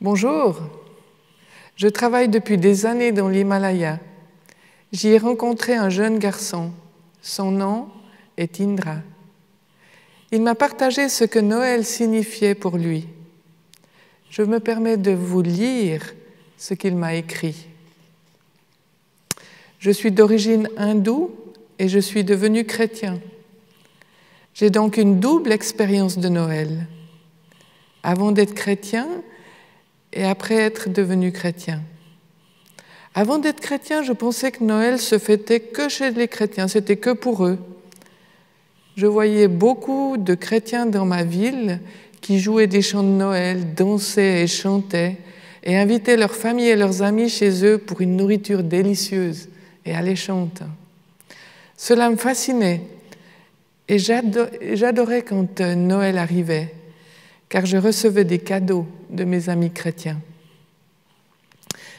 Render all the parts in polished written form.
Bonjour, je travaille depuis des années dans l'Himalaya. J'y ai rencontré un jeune garçon. Son nom est Indra. Il m'a partagé ce que Noël signifiait pour lui. Je me permets de vous lire ce qu'il m'a écrit. Je suis d'origine hindoue et je suis devenu chrétien. J'ai donc une double expérience de Noël, avant d'être chrétien et après être devenu chrétien. Avant d'être chrétien, je pensais que Noël se fêtait que chez les chrétiens, c'était que pour eux. Je voyais beaucoup de chrétiens dans ma ville qui jouaient des chants de Noël, dansaient et chantaient et invitaient leurs familles et leurs amis chez eux pour une nourriture délicieuse et alléchante. Cela me fascinait et j'adorais quand Noël arrivait, car je recevais des cadeaux de mes amis chrétiens.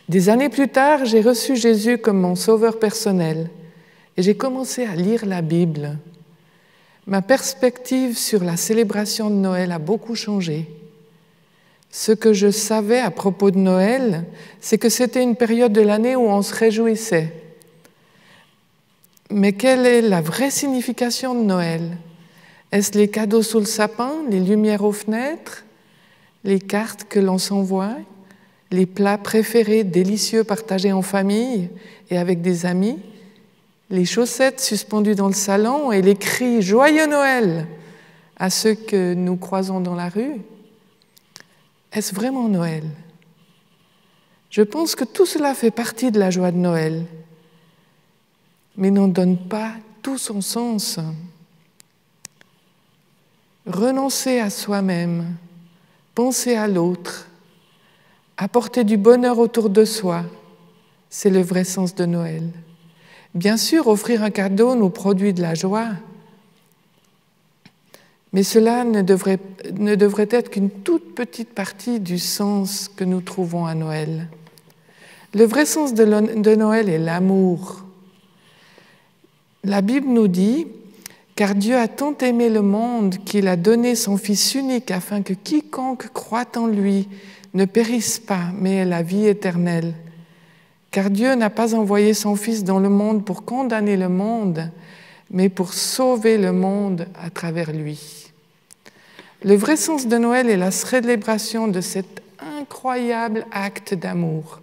Des années plus tard, j'ai reçu Jésus comme mon sauveur personnel et j'ai commencé à lire la Bible. Ma perspective sur la célébration de Noël a beaucoup changé. Ce que je savais à propos de Noël, c'est que c'était une période de l'année où on se réjouissait. Mais quelle est la vraie signification de Noël? Est-ce les cadeaux sous le sapin, les lumières aux fenêtres, les cartes que l'on s'envoie, les plats préférés délicieux partagés en famille et avec des amis, les chaussettes suspendues dans le salon et les cris « Joyeux Noël » à ceux que nous croisons dans la rue? Est-ce vraiment Noël? Je pense que tout cela fait partie de la joie de Noël, mais n'en donne pas tout son sens. Renoncer à soi-même, penser à l'autre, apporter du bonheur autour de soi, c'est le vrai sens de Noël. Bien sûr, offrir un cadeau nous produit de la joie, mais cela ne devrait être qu'une toute petite partie du sens que nous trouvons à Noël. Le vrai sens de Noël est l'amour. La Bible nous dit « Car Dieu a tant aimé le monde qu'il a donné son Fils unique afin que quiconque croit en lui ne périsse pas, mais ait la vie éternelle. Car Dieu n'a pas envoyé son Fils dans le monde pour condamner le monde, mais pour sauver le monde à travers lui. » Le vrai sens de Noël est la célébration de cet incroyable acte d'amour.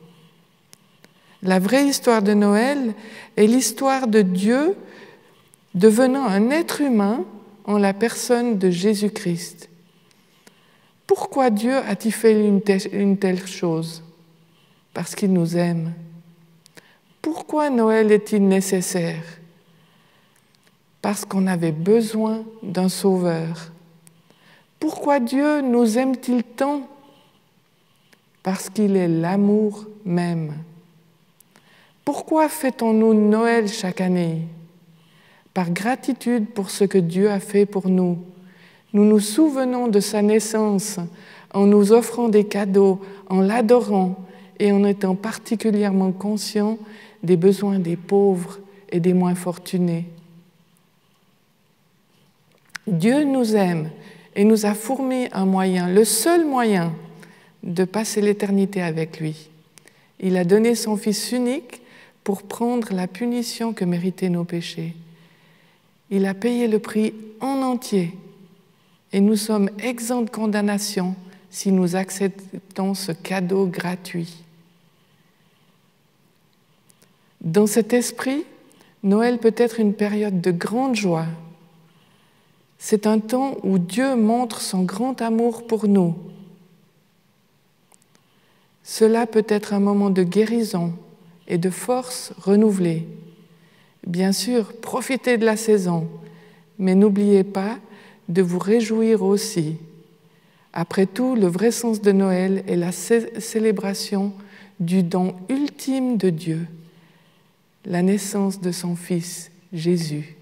La vraie histoire de Noël est l'histoire de Dieu devenant un être humain en la personne de Jésus-Christ. Pourquoi Dieu a-t-il fait une telle chose? Parce qu'il nous aime. Pourquoi Noël est-il nécessaire? Parce qu'on avait besoin d'un sauveur. Pourquoi Dieu nous aime-t-il tant? Parce qu'il est l'amour même. Pourquoi fêtons-nous Noël chaque année? Par gratitude pour ce que Dieu a fait pour nous. Nous nous souvenons de sa naissance en nous offrant des cadeaux, en l'adorant et en étant particulièrement conscients des besoins des pauvres et des moins fortunés. Dieu nous aime et nous a fourni un moyen, le seul moyen de passer l'éternité avec lui. Il a donné son Fils unique pour prendre la punition que méritaient nos péchés. Il a payé le prix en entier et nous sommes exempts de condamnation si nous acceptons ce cadeau gratuit. Dans cet esprit, Noël peut être une période de grande joie. C'est un temps où Dieu montre son grand amour pour nous. Cela peut être un moment de guérison et de force renouvelée. Bien sûr, profitez de la saison, mais n'oubliez pas de vous réjouir aussi. Après tout, le vrai sens de Noël est la célébration du don ultime de Dieu, la naissance de son Fils, Jésus.